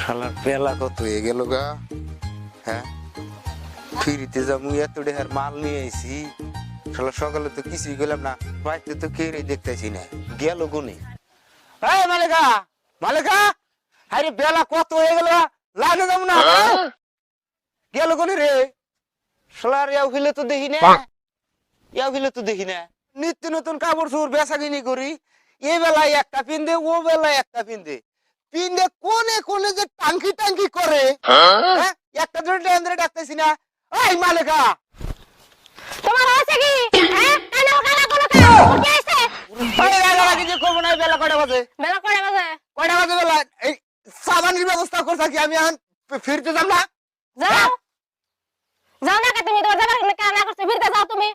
শালার বেলা কত হয়ে গেল গা। হ্যাঁ, ফিরিতে যাবো, এত ডেহার মাল নিয়ে আইছি। শালা সকালে তো কিছুই গেলাম না, বাড়িতে তো কেউই দেখতেছি না, গেল গুনে। এই মালিকা, মালিকা, আরে বেলা কত হয়ে গেল, লাগে যাবো না, গেল গুনে রে। শালার ইয়াও ফিলে তো দেখি না, ইয়াও ফিলে তো দেখি না। নিত্য নতুন কাপড় চোপড় বেচা কিনি করি, এ বেলায় একটা পিন্দে, ও বেলায় একটা পিন্দে, পিন্দে কোনে কোনে যে টাঙ্কি টাঙ্কি করে, হ্যাঁ, একটা ধরে ডেন্দ্রে ডাকতেছি না। ওই মালিকা, তোমার হয়েছে কি? হ্যাঁ, কালো কালো কালো কালো উঠে আসে। ওই বেলা কিছু করবো না। বেলা কয়টা বাজে? বেলা কয়টা বাজে? কয়টা বাজে বেলা? এই সাবানের ব্যবস্থা করে থাকি আমি, এখন ফিরতে যাব না। যাও যাও না কে তুমি, তোমার যাবার কেন না করছো, ফিরতে যাও তুমি।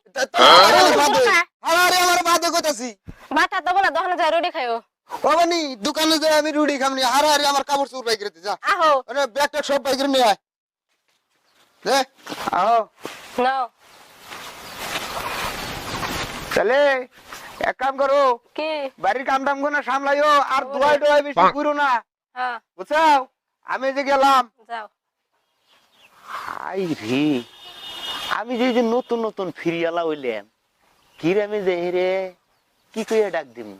আরে আমার বাদে কইতাছি, বাতা তো বলা দহনে যা রুটি খাইও। বাবানি দোকানে যাই আমি রুটি খামনি। আরে আরে আমার কাপড় চোপড় বাইক রেতে যা, আহো আরে ব্যাগটা সব বাইক রে নিয়ে আয়। দে আও নাও। চলে এক কাম করো, কি? বাড়ির কাম টাম করে সামলাইও, আর দোয়াই দোয়াই বেশি করো না, হ্যাঁ বুঝছো? আমি যে গেলাম। যাও। হাই রে, আমি যে নতুন নতুন ফিরিয়ালা হইলাম, কিরামে যে রে কি কইয়া ডাক দিম।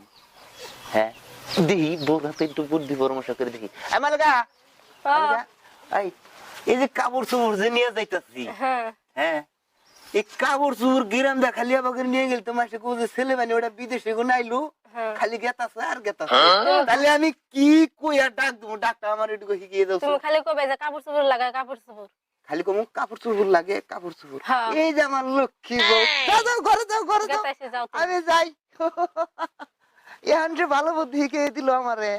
হ্যাঁ, দেখি বোর হাতে একটু বুদ্ধি পরামর্শ করে দেখি। মালিকা, এই যে কাপড় চোপড় যে নিয়ে যাইতাছি, হ্যাঁ হ্যাঁ, এই কাপড় চোপড় গিরাম দা খালি আমাকে নিয়ে গেল, তোমার সে কোজে ছেলে মানে ওটা বিদেশে গো নাইলো, খালি গেতাছে আর গেতাছে। তাহলে আমি কি কইয়া ডাক দেবো? ডাকটা আমার একটু শিখিয়ে দাও। তুমি খালি কবে যে কাপড় চোপড় লাগায়, কাপড় চোপড় খালি কম কাপড় চোপড় লাগে, কাপড় চোপড়। হ্যাঁ। এই যে আমার লক্ষ্মী বউ, যাও যাও ঘরে যাও, ঘরে যাও, গেতাইছে, যাও তুমি। আমি যাই। এখন যে ভালো বুদ্ধি কে দিল আমারে।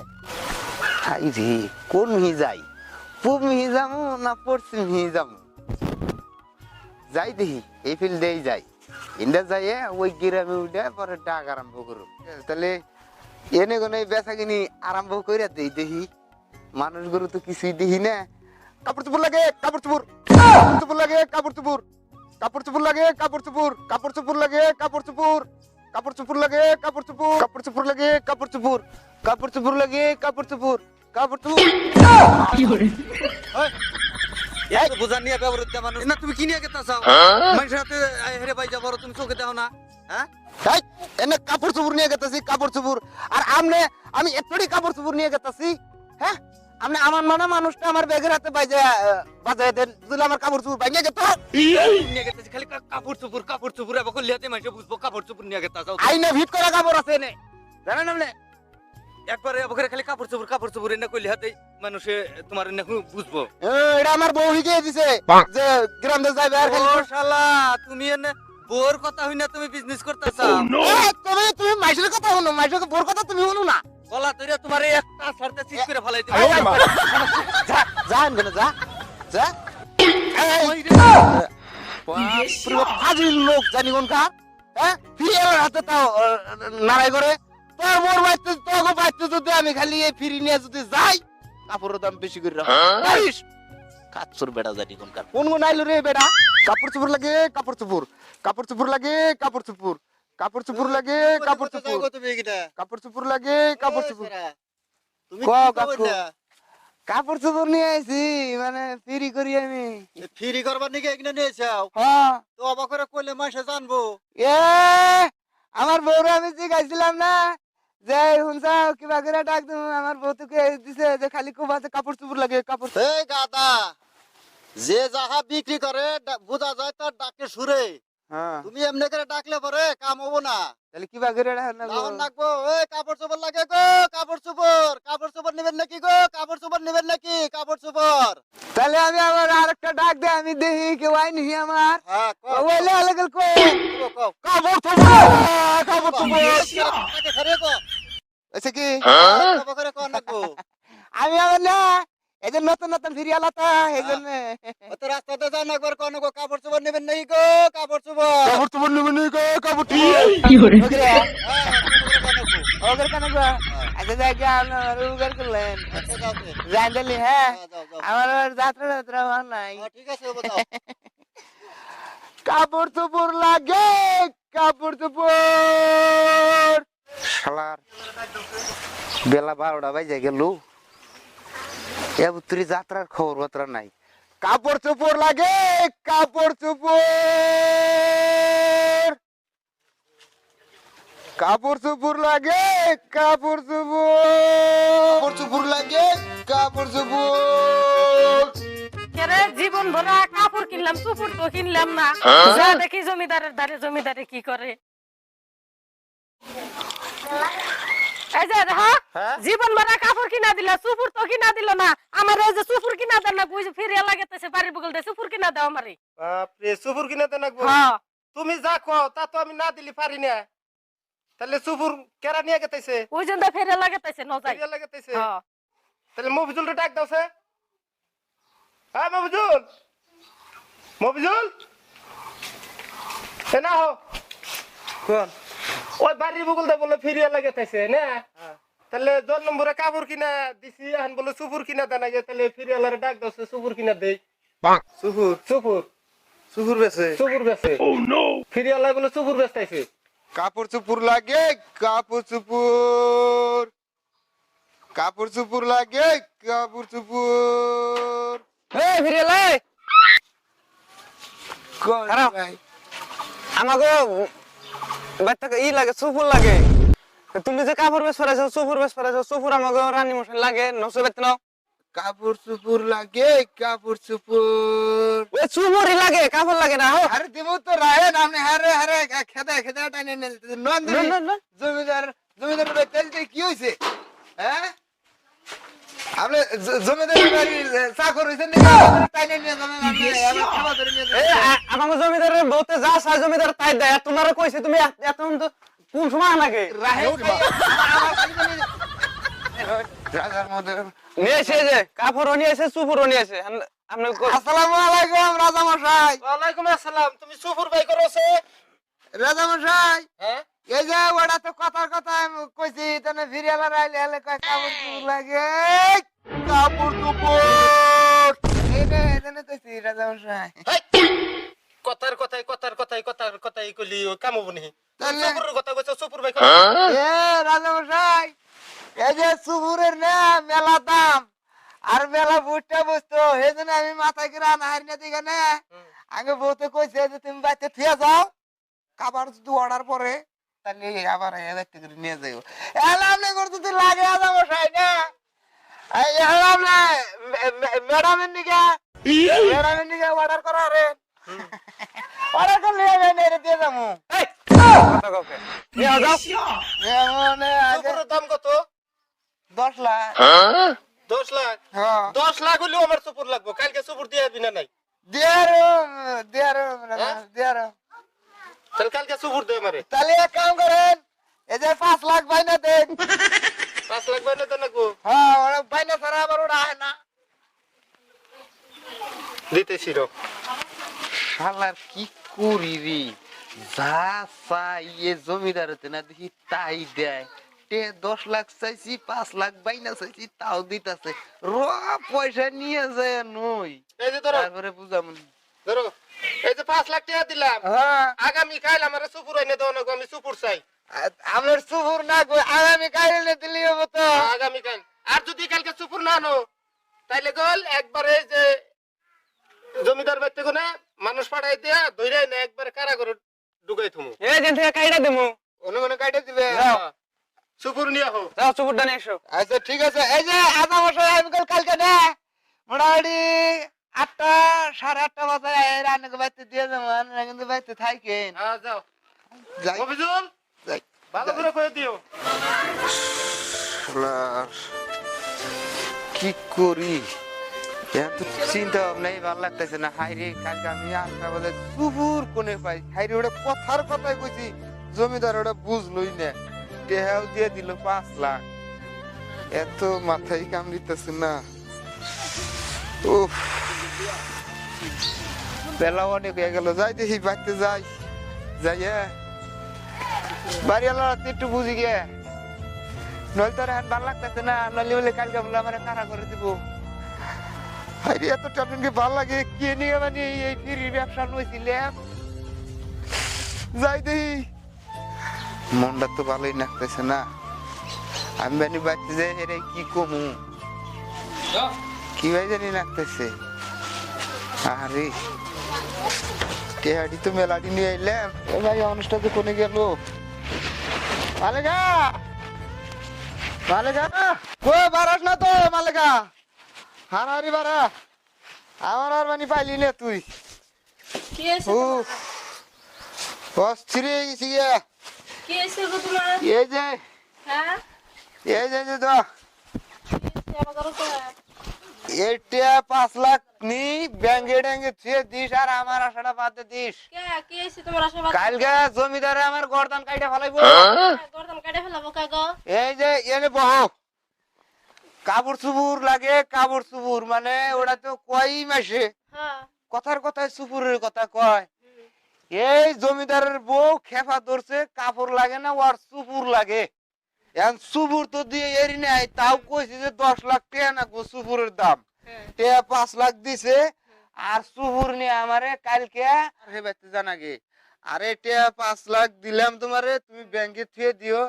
হাই রে, কোন মিহি যাই, পূব মিহি যামু না পশ্চিম মিহি যামু? যাই দেখি এই ফিল্ডেই যাই, ইন্ডা যাই ওই গ্রামে উঠে পরে ডাক আরম্ভ করুক। তাহলে এনে কোন বেচা কিনি আরম্ভ করে দেই, দেখি মানুষগুলো তো কিছুই দেখি না। কাপড় চোপড় লাগে, কাপড় চোপড়, কাপড় চোপড় লাগে, কাপড় চোপড়, কাপড় চোপড় লাগে, কাপড় চোপড়, কাপড় চোপড় লাগে, কাপড় চোপড়, কাপড় চোপড় লাগে, কাপড় চোপড়, কাপড় চোপড় লাগে, কাপড় চোপড়, কাপড় চোপড় লাগে, কাপড় চোপড়, কাপড় চোপড়। কি করে বুঝা নিয়ে ব্যবহার মানুষ না, তুমি কি নিয়ে গেতা চাও? মানুষের হাতে হেরে পাই যাবো, তুমি চোখে দাও না? হ্যাঁ, তাই এনে কাপড় চোপড় নিয়ে গেতাছি, কাপড় চোপড়। আর আমনে আমি এতটি কাপড় চোপড় নিয়ে গেতাছি, হ্যাঁ, আপনি আমার মানে মানুষটা আমার ব্যাগের হাতে বাজায় দেন, যদি আমার কাপড় চোপড় বাইরে গেত। নিয়ে গেতেছি খালি কাপড় চোপড়, কাপড় চোপড় এবার করলে হাতে মানুষ বুঝবো কাপড় চোপড় নিয়ে গেতা চাও। আইনে ভিত করা কাপড় আছে এনে, জানেন আপনি? একবারে এবার খালি কাপড় চোপড়, কাপড় চোপড় এনে করলে হাতে মানুষে তোমার এনে বুঝবো। এটা আমার বউ হিকে দিছে যে গ্রাম দে যাইবে আর খালি। ও শালা, তুমি এনে বোর কথা হই না, তুমি বিজনেস করতে চাও? তুমি তুমি মাইশের কথা শুনো, মাইশের বোর কথা তুমি শুনো না। গলা তৈরি তোমার একটা সারতে ঠিক করে ফেলাই দিবে। যা যা আনবে যা যা। ফাজিল লোক জানি কোনকা, হ্যাঁ, ফিরিয়ার হাতে তাও নারাই করে। তোর মোর বাইতে তোকে বাইতে যদি আমি খালি এই ফিরি নিয়ে যদি যাই, কাপড়ের দাম বেশি করে রাখিস। কাচ্চুর বেড়া জানি কোনকার, কোন কোন আইলো রে বেড়া। কাপড় চোপড় লাগে, কাপড় চোপড়, কাপড় চোপড় লাগে, কাপড় চোপড়, কাপড় চোপড় লাগে, কাপড় চোপড়, কাপড় চোপড় লাগে, কাপড় চোপড়। কাপড় চোপড় নিয়ে আইছি, মানে ফিরি করি আমি। ফিরি করবার নাকি এখানে নিয়েছাও? হ্যাঁ, তো অবাক করে কইলে মাসে জানবো। এ আমার বউরে আমি জিজ্ঞাসছিলাম না যে শুনছাও কিবা করে ডাক দিম, আমার বউ তোকে দিছে যে খালি কোবাতে কাপড় চোপড় লাগে, কাপড়। এই গাদা, যে যাহা বিক্রি করে বোঝা যায় তার ডাকে সুরে। হ্যাঁ, তুমি এমনি করে ডাকলে পরে কাম হবো না। তাহলে কিবা করে ডাকবো, এই কাপড় চোপড় লাগে গো, কাপড় চোপড়, কাপড় চোপড় নেবেন নাকি গো, কাপড় চোপড় নেবেন নাকি, কাপড় চোপড়। তাহলে আমি আবার আরেকটা ডাক দে, আমি দেখি কেউ আইনি আমার। হ্যাঁ, ওইলে আলাগল কো কও। কাপড় চোপড়, কাপড় চোপড়। তাকে ধরে কও। আচ্ছা কি অবাক করে কও নাকবো। আমি আবার না এই যে নতুন নতুন ফিরিয়ালা তো এই জন্য অত রাস্তাতে যান একবার কও নাকবো, কাপড় চোপড় নেবেন নাকি গো, কাপড় চোপড়। কাপড় চোপড় নেবেন নাকি কাপড় চোপড়। কি করে ওগরে হ্যাঁ, ওগরে কেন গো? আচ্ছা জায়গা আপনার উগার করলেন যাও। জানলি? হ্যাঁ, যাও। আমার যাত্রা যাত্রা ভালো নাই। ঠিক আছে, যাও। কাপড় চোপড় লাগে, কাপড় চোপড়। শালার বেলা 12টা বাজে গেল, এ উত্তরি যাত্রার খবর বার্তা নাই। কাপড় চোপড় লাগে, কাপড় চোপড়, কাপড় চোপড় লাগে, কাপড় চোপড়, কাপড় চোপড় লাগে, কাপড় চোপড়। কেরে জীবন ভরা কাপড় কিনলাম, চুপুর তো কিনলাম না। যা দেখি জমিদারের ধারে জমিদারে কি করে। এই যে দেখো, জীবন ভরা কাপড় কিনা দিলা, চুপুর তো কিনা দিল না। আমার এই যে চুপুর কিনা দেন না, বুঝ ফিরে লাগতেছে বাড়ির বগল দিয়ে চুপুর কিনা দাও আমারে। বাপরে সুপুর কিনে দেন নাকবো। হ্যাঁ তুমি যা কও তা তো আমি না দিলি পারি না। তাহলে সুপুর কেরা নিয়ে গেতেছে? ওই জন্য ফিরে লাগতেছে ন যাই। ফিরিয়া লাগতেছে। হ্যাঁ তাহলে মফিজুল ডাক দাও সে। হ্যাঁ মফিজুল, মফিজুল এ না হো কোন ওই বাড়ির বগল দে বলে ফিরিয়া লাগতেছে না। তাহলে 2 নম্বরে কাপড় কিনা দিছি, এখন বলে সুপুর কিনা দেন আগে। তাহলে ফিরিয়ালারে ডাক দাও, সে সুপুর কিনা দেই। সুপুর সুপুর সুপুর বেছে, সুপুর বেছে। ও নো, ফিরিয়ালা বলে সুপুর বেচতাইছে। কাপড় চোপড় লাগে, কাপড় চোপড়, কাপড় চোপড় লাগে, কাপড় চোপড়। এই ফিরিয়ালা কোন খারাপ। ভাই? আমাকে বাচ্চাকে ই লাগে, সুপুর লাগে। তুমি যে কাপড় বেশ পরাইছো, সুপুর বেশ পরাইছো, সুপুর আমাকে রানী মশাই লাগে, নশো বেতন নাও। কাপড় চোপড় লাগে, কাপড় চোপড়। ওই সুপুরই লাগে, কাপড় লাগে না। আরে দেবো তো রায় নামে, হারে হারে খেদা খেদা টাইনে জমিদার, জমিদার তেলতে কি হয়েছে? হ্যাঁ আপনি জমিদার বাড়ির চাকর হয়েছেন টাইনে নিয়ে আমাকে জমিদারের বউতে যা চায় জমিদার তাই দেয়। তোমারও কইছে তুমি এত কোন সময় লাগে রাজার মধ্যে নিয়ে এসে যে কাপড়ও নিয়ে এসে সুপুরও নিয়ে এসে। আসসালামু আলাইকুম রাজা মশাই। ওয়ালাইকুম আসসালাম। তুমি সুপুর বাই করছো? রাজা মশাই হ্যাঁ এই যে ওটা তো কথার কথা আমি কইছি, তাহলে ফিরিয়ালা রাইলে হলে কয় কাপড় চোপড় লাগে, কাপড় চোপড়। এইটা এখানে কইছি রাজা মশাই। কথার কথাই কথার কথাই কথার কথাই কইলি কামব নি। তাহলে সুপুরের কথা কইছো, সুপুর বাই করো। এ রাজা মশাই এই যে সুপুরের না মেলা দাম আর মেলা বুটটা বসতো, সেই জন্য আমি মাথায় করে আনা হারি না দিকে না। আগে বউতে কইছে যে তুমি বাড়িতে থিয়া যাও, খাবার যদি অর্ডার পরে তাহলে আবার বাড়িতে করে নিয়ে যাইও। এলাম না করতে তুই লাগে রাজা মশাই না। এলাম না ম্যাডামের নিকে, ম্যাডামের নিকে অর্ডার করা রে, অর্ডার করলে আমি দিয়ে যাবো। কথা কওকে নিয়ে যাও। সুপুরের দাম কত? 10 লাখ। 10 লাখ? হ্যাঁ 10 লাখ হইলেও আমার সুপুর লাগবো। কালকে সুপুর দিয়ে দিনা নাই। তাহলে কালকে সুপুর দে আমারে। তাহলে এক কাম করেন, এই যে 5 লাখ বাইনা দেন। 5 লাখ বাইনা দেন নাকো? হ্যাঁ ওরা বাইনা ছাড়া আবার ওরা আয় না। দিতেছি রো। শালার কি করি রে, যা চাই এ জমিদার হতে না দেখি তাই দেয়। 10 লাখ চাইছি, 5 লাখ বাইনা চাইছি, তাও দিতেছে। পয়সা নিয়ে যায় নই, এই যে ধরো, তারপরে বুঝাম। ধরো এই যে 5 লাখ টাকা দিলাম। হ্যাঁ আগামী কাল আমারে সুপুর এনে দাও না গো, আমি সুপুর চাই। আমার সুপুর না গো, আগামী কাইলে দিলি হবো তো। আগামী কাল। আর যদি কালকে সুপুর না আনো তাইলে গল একবারে যে জমিদার বাড়িতে কোনে মানুষ পাঠাই দিয়া ধইরা না একবারে কারাগারে ঢুকাই থুমু। এই যেন থেকে কাইটা দেমু। অন্য কোনো কাইটে দিবে। সুপুর নিয়ে আহো। যাও সুপুরটা নিয়ে এসো। আচ্ছা ঠিক আছে। এই যে আধা মশাই আমি কালকে না মোটামুটি 8টা 8:30 বাজে রান্নাকে বাড়িতে দিয়ে যাবো, কিন্তু বাড়িতে থাকেন। হ্যাঁ যাও। যাই মফিজুল যাই। ভালো করে কয়ে দিও। কি করি এত চিন্তা ভাবনাই ভালো লাগতেছে না। হাইরে কালকে আমি 8টা বাজে সুপুর কোনে পাই, হাইরে ওটা কথার কথাই কইছি, জমিদার ওটা বুঝলই না, টেহাও দিয়ে দিল 5 লাখ। এত মাথায় কামড়িতেছে না। উফ বেলা অনেক হয়ে গেল, যাই দেখি বাড়িতে যাই। যাই বাড়ি একটু বুঝি গে, নইলে তোর এখন ভালো লাগতেছে না। নইলে বলে কালকে বলে আমার কারা করে দিব। হাইরে এত টেনশন কি ভালো লাগে, কে নিয়ে মানে এই ফিরির ব্যবসা নইছিলাম। যাই দেখি, মনটা তো ভালোই লাগতেছে না। আমি বাড়িতে যাই এর কি কমু। কি ভাই জানি লাগতেছে। আরে টেহাডি তো মেলাডি নিয়ে আইলাম। এ ভাই অনুষ্ঠান তো কোনে গেল? মালেকা মালেকা কই বারাস না তো মালেকা? হারারি বারা আমার আর মানে পাইলি না তুই। কি হয়েছে ও তোমার? অস্থির হয়ে গেছি গিয়া। কি হয়েছে গো তোমার? এই যে হ্যাঁ তো এটা 5 লাখ নি ব্যাংকে ট্যাঙ্কে থুয়ে দিস আর আমার আশাটা বাদ দে দিস। কি হয়েছে তোমার আশীর্বাদ? কালকে জমিদারে আমার গর্দান কাইটা ফেলাইবো। গর্দান কাটে ফেলাবো কাগো। এই যে এনে বহ কাপড় চুপুর লাগে, কাপড় চুপুর মানে ওটা তো কই মাসে হ্যাঁ কথার কথায় চুপুরের কথা কয়। এই জমিদারের বউ খেপা ধরছে, কাপড় লাগে না ওর চুপুর লাগে। এখন চুপুর তো দিয়ে এরি নাই, তাও কইছে যে 10 লাখ টাকা না গো চুপুরের দাম। টাকা 5 লাখ দিছে আর চুপুর নিয়ে আমারে কালকে হে বাইতে জানাগে। আরে টাকা 5 লাখ দিলাম তোমারে, তুমি ব্যাংকে থুয়ে দিও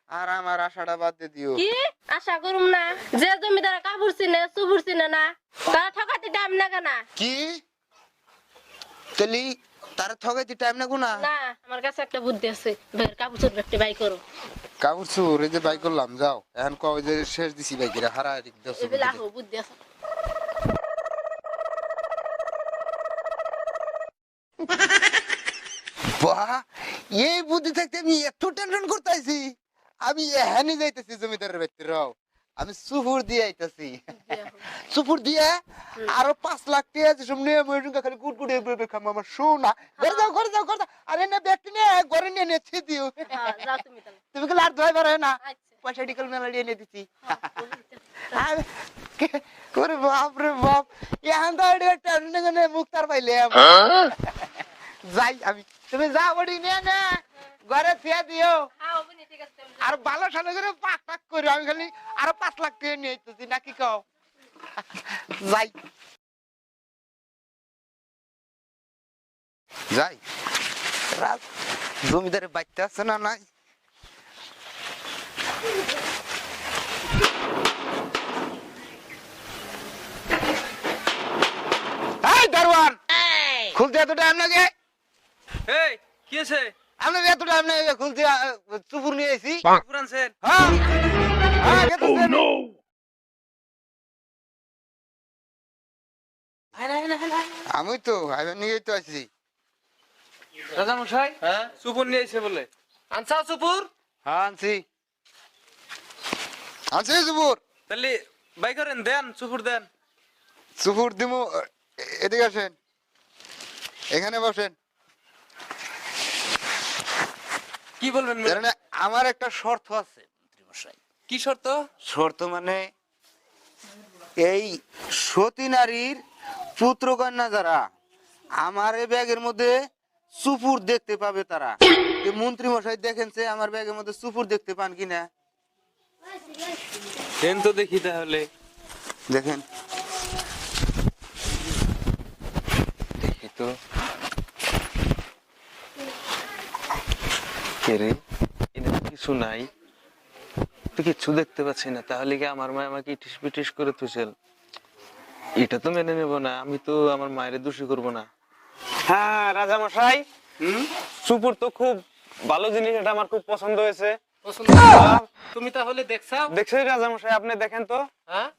আর আমার আশাটা বাদ দিয়ে দিও। কি আশা করুম না? যে জমিদার কাপড় চিনে চুপুর চিনে না তারা ঠকাতে টাইম লাগে না। কি তেলি তার ঠগাইতে টাইম না গুনা? না আমার কাছে একটা বুদ্ধি আছে, বের কাপড় চুপুর একটা বাই করো। কাপড় চুর এই যে বাই করলাম, যাও এখন কয় যে শেষ দিছি বাইকেরা হারা দশ এবেলা আহো বুদ্ধি আছে। বাহ, এই বুদ্ধি থাকতে আমি এত টেনশন করতেছি। আমি এখানে যাইতেছি জমিদারের বাড়িতে, রাও আমি সুপুর দিয়ে আইতাছি। সুপুর দিয়ে আরো 5 লাখ টাকা যে সামনে ময়ূরঙ্গা খালি গুট গুট এবে খাম আমার সোনা। ঘরে যাও ঘরে যাও ঘরে যাও। আরে না ব্যাগটি নিয়ে ঘরে নিয়ে নেছে দিও। হ্যাঁ যাও তুমি তাহলে। তুমি কি লার ধোয় পারে না? আচ্ছা পয়সা ডিকল মেলা দিয়ে এনে দিছি। ওরে বাপ রে বাপ, এখন তো টেনশনে মুক্তার পাইলাম। যাই আমি, তুমি যাও ওডি নিয়ে না ঘরে থিয়া দিও। হ্যাঁ বুনি ঠিক আছে। আর ভালো সালে করে পাক পাক করি, আমি খালি আরো 5 লাখ টাকা নিয়ে আইতেছি নাকি কও? যাই যাই রাত জমিদারের বাচ্চা আছে না নাই? এই দারোয়ান খুলতে এত টাইম লাগে? এই কি আছে? আমরা এত টাইম লাগে খুলতে, চুপুর নিয়ে আইছি। পুরান স্যার হ্যাঁ হ্যাঁ গেতেছেন। আমি তো নিয়ে তো আছি। রাজা মশাই হ্যাঁ সুপুর নিয়ে এসে বলে আনসাও চুপুর। হ্যাঁ আনছি আনছি চুপুর। তাহলে বাই করেন, দেন সুপুর দেন। চুপুর দিমু, এদিকে আসেন, এখানে বসেন। কি বলবেন? জানেন, আমার একটা শর্ত আছে মন্ত্রী মশাই। কি শর্ত? শর্ত মানে এই সতী নারীর পুত্র কন্যা যারা আমার এই ব্যাগের মধ্যে সুপুর দেখতে পাবে তারা। মন্ত্রী মশাই দেখেন যে আমার ব্যাগের মধ্যে সুপুর দেখতে পান কিনা? দেন তো দেখি তাহলে। দেখেন দেখি তো। কে রে, এটা কিছু নাই তো, কিছু দেখতে পাচ্ছি না। তাহলে কি আমার মা আমাকে ইটিস পিটিস করে তুছেল? এটা তো মেনে নেব না, আমি তো আমার মায়ের দোষী করব না। হ্যাঁ রাজা মশাই, সুপুর তো খুব ভালো জিনিস, এটা আমার খুব পছন্দ হয়েছে। পছন্দ? তুমি তাহলে দেখছাও? দেখছেন রাজা মশাই, আপনি দেখেন তো। হ্যাঁ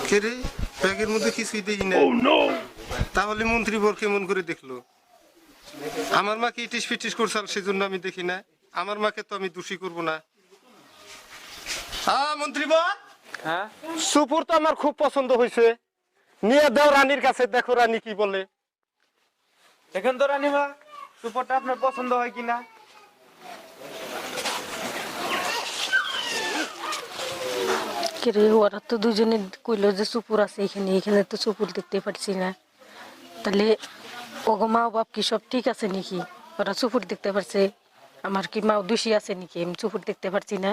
কে রে, ব্যাগের মধ্যে কিছুই দেখি না। তাহলে মন্ত্রী বর কেমন করে দেখলো? আমার মাকে ইটিস ফিটিস করছাল সেজন্য আমি দেখি না। আমার মাকে তো আমি দোষী করব না। হ্যাঁ মন্ত্রী বর, হ্যাঁ সুপুর তো আমার খুব পছন্দ হয়েছে, নিয়ে দাও রানীর কাছে, দেখো রানী কি বলে। দেখেন তো রানীমা, সুপুরটা আপনার পছন্দ হয় কিনা। কিরে ওরা তো দুজনে কইলো যে চুপুর আছে এখানে, এখানে তো চুপুর দেখতে পারছি না। তাহলে ওগো মা বাপ কি সব ঠিক আছে নাকি? ওরা চুপুর দেখতে পারছে, আমার কি মা দোষী আছে নাকি? আমি চুপুর দেখতে পারছি না,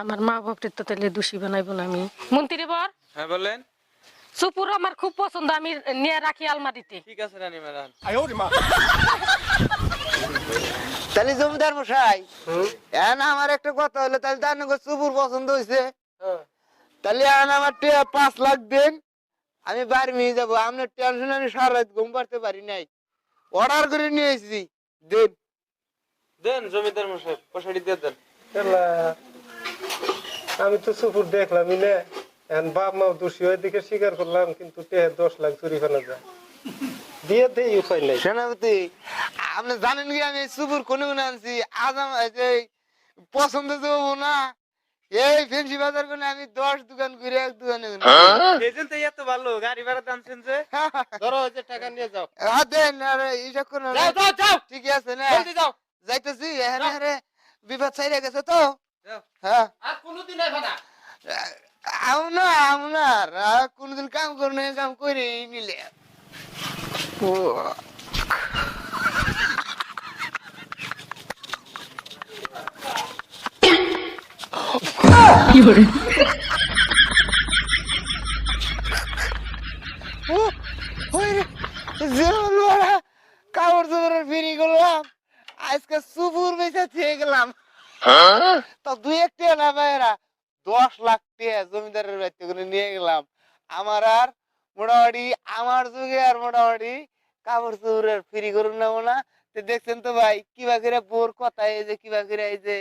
আমার মা বাপরে তো তাহলে দোষী বানাইবো না আমি। মন্ত্রী বর, হ্যাঁ বলেন। চুপুর আমার খুব পছন্দ, আমি নিয়ে রাখি আলমারিতে। ঠিক আছে রানীমা। তাহলে জমিদার মশাই হুম এখন আমার একটা কথা হলো, তাহলে তার নাকি সুপুর পছন্দ হয়েছে, হ্যাঁ। তাহলে এখন আমার 5 লাখ দেন, আমি বাড়ি নিয়ে যাবো। আপনার টেনশন আমি সারা রাত ঘুম পাড়তে পারি নাই, অর্ডার করে নিয়ে এসেছি, দেন। দেন জমিদার মশাই পয়সাটি দিয়ে দেন। এলা, আমি তো সুপুর দেখলামই না, এখন বাপ মাও দোষী ওইদিকে স্বীকার করলাম, কিন্তু 10 লাখ চুরি ফেলা যায়, দিয়ে দেই উপায় নাই। সেনাপতি, আপনি জানেন কি আমি সুপুর কোনে কোনে আনছি? আজ আমার এই যে পছন্দ যাবো না, এই ফেন্সি বাজার কোনে আমি 10 দোকান ঘুরে এক দোকানে এজেন্ট এত ভালো গাড়ি ভাড়া দামছেন যে। ধরো ওই যে টাকা নিয়ে যাও, দেন। আরে এইসব কোন যাও যাও যাও, ঠিক আছে না, জলদি যাও। যাইতেছি। হ্যাঁ হ্যাঁ, বিপদ চাইলে গেছে তো। যাও। হ্যাঁ, আর কোনোদিন আইবা না। আপনার কোনদিন কাম করুন, কাম করে নিলে ও কাপড় চোপড়ের ফিরি করলাম, আজকে সুপুর বেঁচে থেকে গেলাম। তো 2-1 না ভাইরা, 10 লাখ টাকা জমিদারের বাড়িতে করে নিয়ে গেলাম। আমার আর মোটামুটি আমার যুগে আর মোটামুটি কাপড় চোপড়ের ফ্রি করুন নেবো না। তো দেখছেন তো ভাই কিবা করে বোর কথা, এই যে কিবা করে এই যে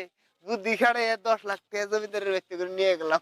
বুদ্ধি খাড়ে 10 লাখ টাকা জমিদারের বাড়িতে করে নিয়ে গেলাম।